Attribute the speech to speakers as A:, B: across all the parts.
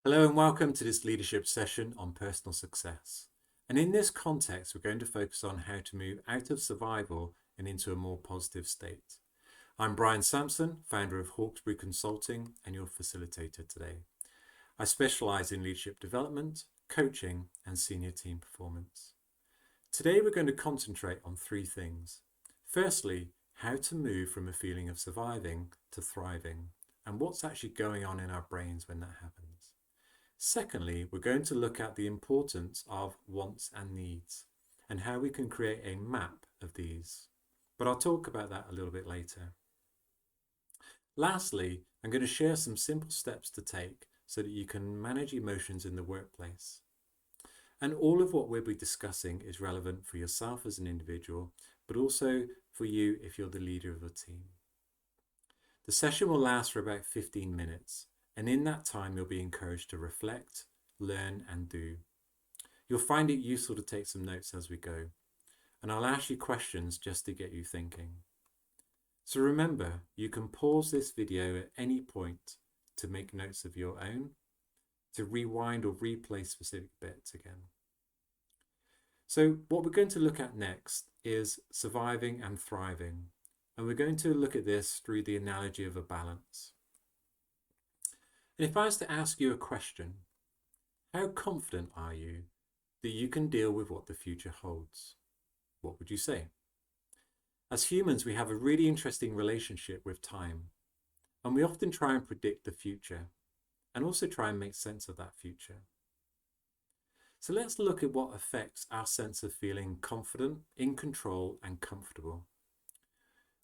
A: Hello and welcome to this leadership session on personal success. And in this context, we're going to focus on how to move out of survival and into a more positive state. I'm Brian Sampson, founder of Hawkesbury Consulting and your facilitator today. I specialize in leadership development, coaching, and senior team performance. Today, we're going to concentrate on three things. Firstly, how to move from a feeling of surviving to thriving, and what's actually going on in our brains when that happens. Secondly, we're going to look at the importance of wants and needs and how we can create a map of these. But I'll talk about that a little bit later. Lastly, I'm going to share some simple steps to take so that you can manage emotions in the workplace. And all of what we'll be discussing is relevant for yourself as an individual, but also for you if you're the leader of a team. The session will last for about 15 minutes. And in that time, you'll be encouraged to reflect, learn, and do. You'll find it useful to take some notes as we go. And I'll ask you questions just to get you thinking. So remember, you can pause this video at any point to make notes of your own, to rewind or replay specific bits again. So what we're going to look at next is surviving and thriving. And we're going to look at this through the analogy of a balance. And if I was to ask you a question, how confident are you that you can deal with what the future holds? What would you say? As humans, we have a really interesting relationship with time, and we often try and predict the future and also try and make sense of that future. So let's look at what affects our sense of feeling confident, in control, and comfortable,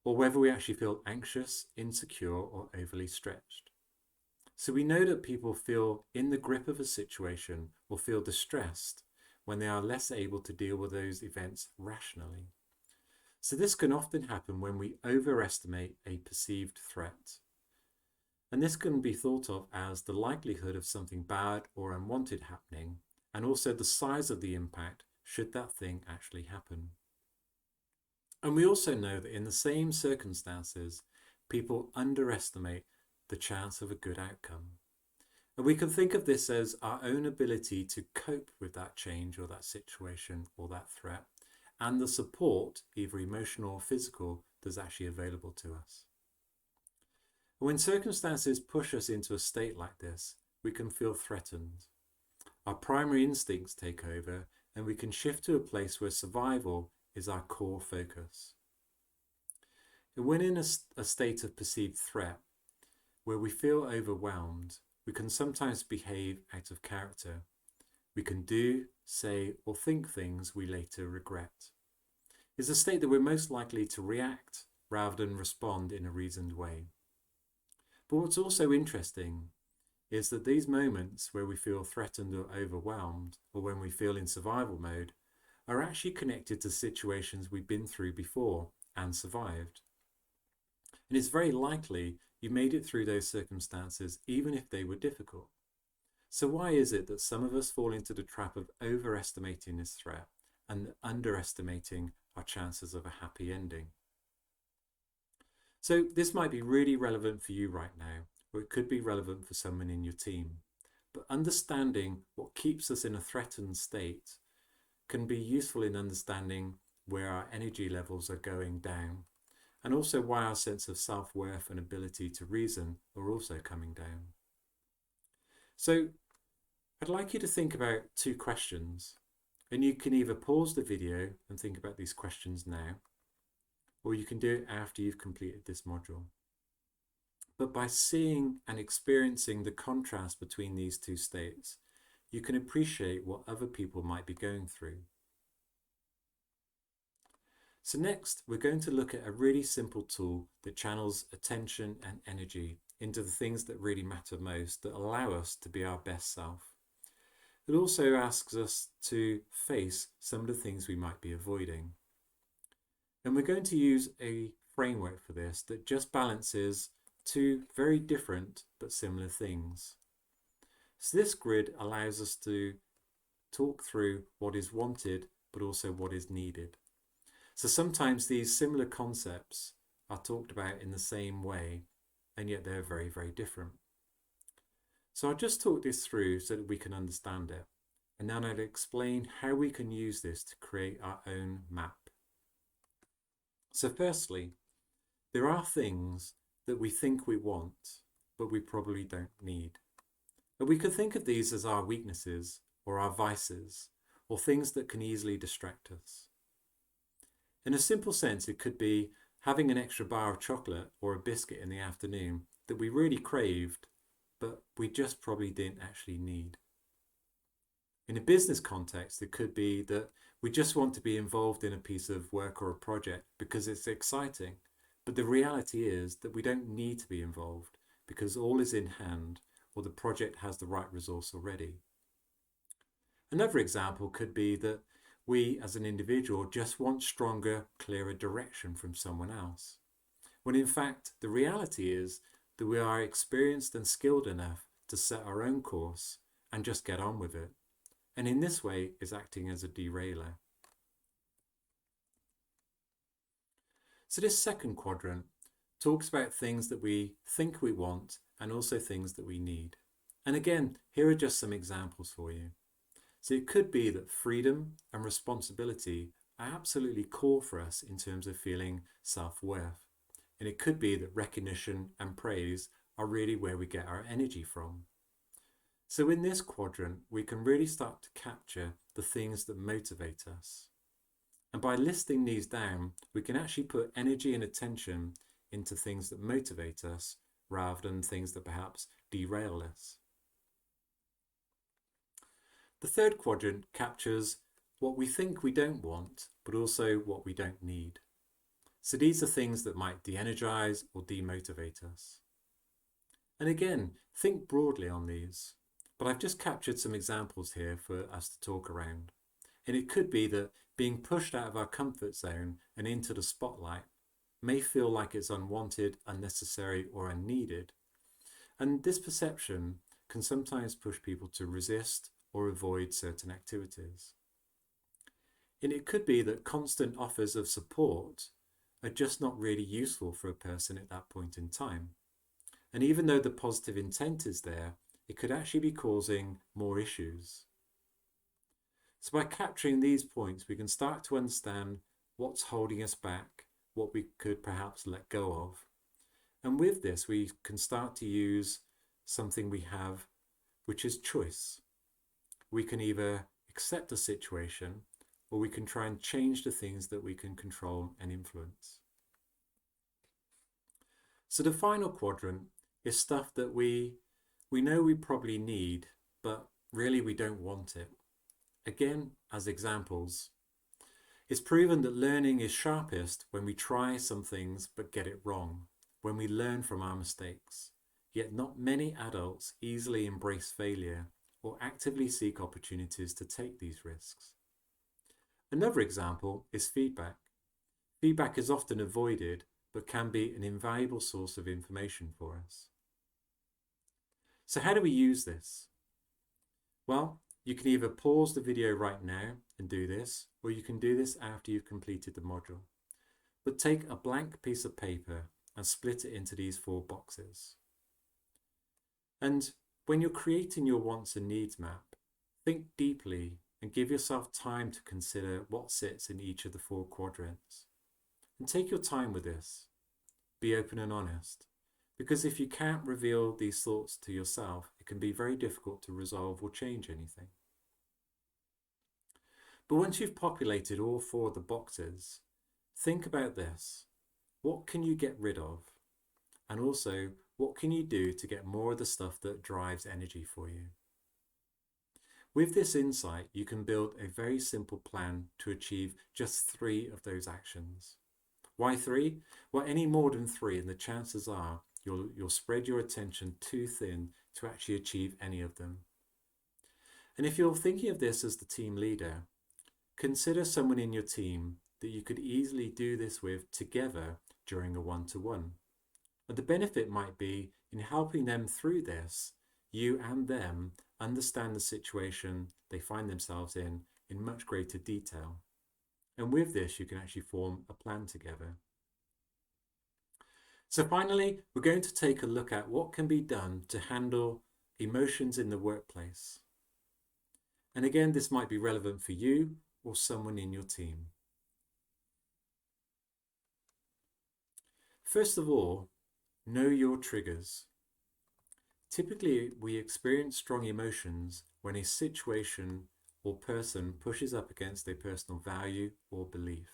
A: or whether we actually feel anxious, insecure, or overly stretched. So we know that people feel in the grip of a situation or feel distressed when they are less able to deal with those events rationally. So this can often happen when we overestimate a perceived threat. And this can be thought of as the likelihood of something bad or unwanted happening, and also the size of the impact should that thing actually happen. And we also know that in the same circumstances, people underestimate the chance of a good outcome. And we can think of this as our own ability to cope with that change or that situation or that threat, and the support, either emotional or physical, that's actually available to us. When circumstances push us into a state like this, we can feel threatened. Our primary instincts take over, and we can shift to a place where survival is our core focus. And when in a state of perceived threat, where we feel overwhelmed, we can sometimes behave out of character. We can do, say, or think things we later regret. It's a state that we're most likely to react rather than respond in a reasoned way. But what's also interesting is that these moments where we feel threatened or overwhelmed, or when we feel in survival mode, are actually connected to situations we've been through before and survived. And it's very likely you made it through those circumstances even if they were difficult. So why is it that some of us fall into the trap of overestimating this threat and underestimating our chances of a happy ending? So this might be really relevant for you right now, or it could be relevant for someone in your team. But understanding what keeps us in a threatened state can be useful in understanding where our energy levels are going down, and also why our sense of self-worth and ability to reason are also coming down. So I'd like you to think about two questions, and you can either pause the video and think about these questions now, or you can do it after you've completed this module. But by seeing and experiencing the contrast between these two states, you can appreciate what other people might be going through. So next, we're going to look at a really simple tool that channels attention and energy into the things that really matter most, that allow us to be our best self. It also asks us to face some of the things we might be avoiding. And we're going to use a framework for this that just balances two very different but similar things. So this grid allows us to talk through what is wanted, but also what is needed. So sometimes these similar concepts are talked about in the same way, and yet they're very, very different. So I'll just talk this through so that we can understand it. And then I'll explain how we can use this to create our own map. So firstly, there are things that we think we want, but we probably don't need. And we could think of these as our weaknesses or our vices, or things that can easily distract us. In a simple sense, it could be having an extra bar of chocolate or a biscuit in the afternoon that we really craved, but we just probably didn't actually need. In a business context, it could be that we just want to be involved in a piece of work or a project because it's exciting, but the reality is that we don't need to be involved because all is in hand or the project has the right resource already. Another example could be that we as an individual just want stronger, clearer direction from someone else, when in fact the reality is that we are experienced and skilled enough to set our own course and just get on with it, and in this way is acting as a derailer. So this second quadrant talks about things that we think we want and also things that we need. And again, here are just some examples for you. So it could be that freedom and responsibility are absolutely core for us in terms of feeling self-worth. And it could be that recognition and praise are really where we get our energy from. So in this quadrant, we can really start to capture the things that motivate us. And by listing these down, we can actually put energy and attention into things that motivate us rather than things that perhaps derail us. The third quadrant captures what we think we don't want, but also what we don't need. So these are things that might de-energize or demotivate us. And again, think broadly on these, but I've just captured some examples here for us to talk around. And it could be that being pushed out of our comfort zone and into the spotlight may feel like it's unwanted, unnecessary, or unneeded. And this perception can sometimes push people to resist or avoid certain activities. And it could be that constant offers of support are just not really useful for a person at that point in time. And even though the positive intent is there, it could actually be causing more issues. So by capturing these points, we can start to understand what's holding us back, what we could perhaps let go of. And with this, we can start to use something we have, which is choice. We can either accept a situation or we can try and change the things that we can control and influence. So the final quadrant is stuff that we know we probably need, but really we don't want it. Again, as examples, it's proven that learning is sharpest when we try some things but get it wrong, when we learn from our mistakes. Yet not many adults easily embrace failure or actively seek opportunities to take these risks. Another example is feedback. Feedback is often avoided, but can be an invaluable source of information for us. So how do we use this? Well, you can either pause the video right now and do this, or you can do this after you've completed the module. But take a blank piece of paper and split it into these 4 boxes. And when you're creating your wants and needs map, think deeply and give yourself time to consider what sits in each of the 4 quadrants. And take your time with this. Be open and honest. Because if you can't reveal these thoughts to yourself, it can be very difficult to resolve or change anything. But once you've populated all 4 of the boxes, think about this. What can you get rid of? And also, what can you do to get more of the stuff that drives energy for you? With this insight, you can build a very simple plan to achieve just 3 of those actions. Why 3? Well, any more than 3, and the chances are you'll spread your attention too thin to actually achieve any of them. And if you're thinking of this as the team leader, consider someone in your team that you could easily do this with together during a one-to-one. And the benefit might be in helping them through this, you and them understand the situation they find themselves in much greater detail. And with this, you can actually form a plan together. So finally, we're going to take a look at what can be done to handle emotions in the workplace. And again, this might be relevant for you or someone in your team. First of all, know your triggers. Typically, we experience strong emotions when a situation or person pushes up against a personal value or belief.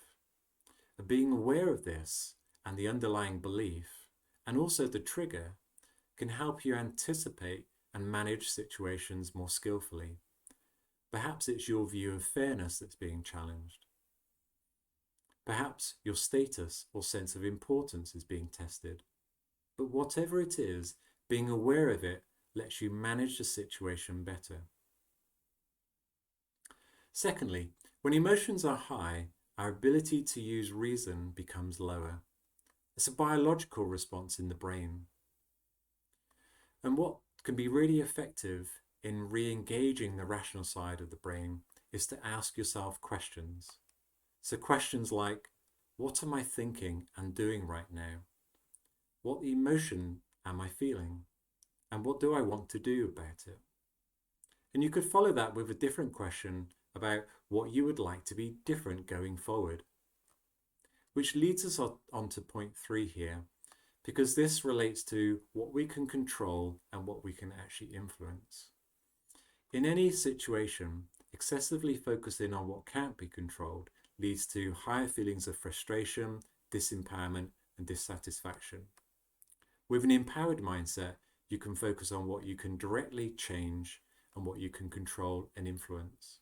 A: And being aware of this and the underlying belief, and also the trigger, can help you anticipate and manage situations more skillfully. Perhaps it's your view of fairness that's being challenged. Perhaps your status or sense of importance is being tested. But whatever it is, being aware of it lets you manage the situation better. Secondly, when emotions are high, our ability to use reason becomes lower. It's a biological response in the brain. And what can be really effective in re-engaging the rational side of the brain is to ask yourself questions. So questions like, what am I thinking and doing right now? What emotion am I feeling? And what do I want to do about it? And you could follow that with a different question about what you would like to be different going forward. Which leads us on to point 3 here, because this relates to what we can control and what we can actually influence. In any situation, excessively focusing on what can't be controlled leads to higher feelings of frustration, disempowerment, and dissatisfaction. With an empowered mindset, you can focus on what you can directly change and what you can control and influence.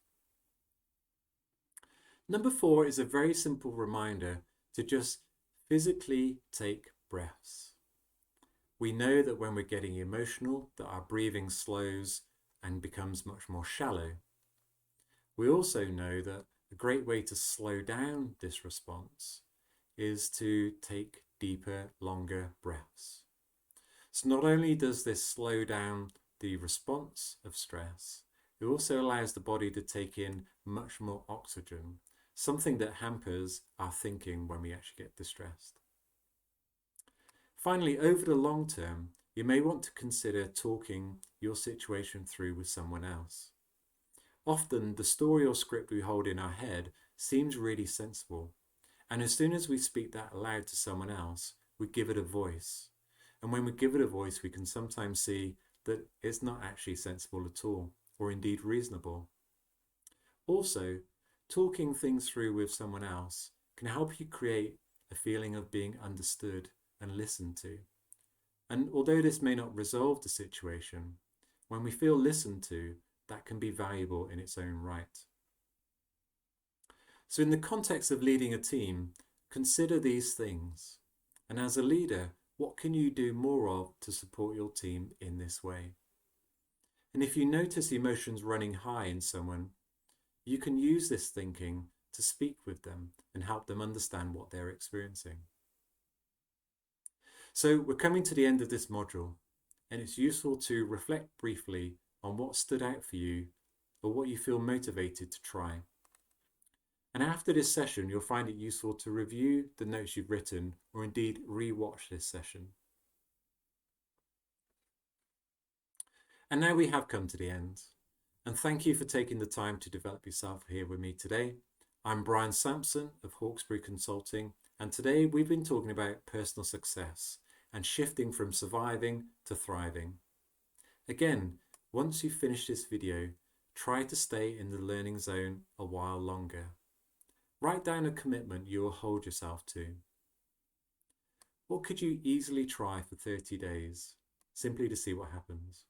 A: Number 4 is a very simple reminder to just physically take breaths. We know that when we're getting emotional, that our breathing slows and becomes much more shallow. We also know that a great way to slow down this response is to take deeper, longer breaths. So not only does this slow down the response of stress, it also allows the body to take in much more oxygen, something that hampers our thinking when we actually get distressed. Finally, over the long term, you may want to consider talking your situation through with someone else. Often, the story or script we hold in our head seems really sensible, and as soon as we speak that aloud to someone else, we give it a voice. And when we give it a voice, we can sometimes see that it's not actually sensible at all, or indeed reasonable. Also, talking things through with someone else can help you create a feeling of being understood and listened to. And although this may not resolve the situation, when we feel listened to, that can be valuable in its own right. So in the context of leading a team, consider these things. And as a leader, what can you do more of to support your team in this way? And if you notice emotions running high in someone, you can use this thinking to speak with them and help them understand what they're experiencing. So we're coming to the end of this module, and it's useful to reflect briefly on what stood out for you or what you feel motivated to try. And after this session, you'll find it useful to review the notes you've written or indeed re-watch this session. And now we have come to the end. And thank you for taking the time to develop yourself here with me today. I'm Brian Sampson of Hawkesbury Consulting, and today we've been talking about personal success and shifting from surviving to thriving. Again, once you've finished this video, try to stay in the learning zone a while longer. Write down a commitment you will hold yourself to. What could you easily try for 30 days, simply to see what happens?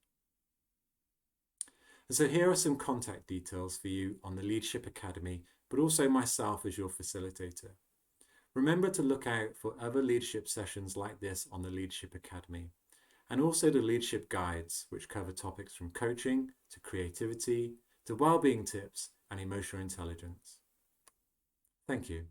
A: And so here are some contact details for you on the Leadership Academy, but also myself as your facilitator. Remember to look out for other leadership sessions like this on the Leadership Academy, and also the leadership guides, which cover topics from coaching to creativity to well-being tips and emotional intelligence. Thank you.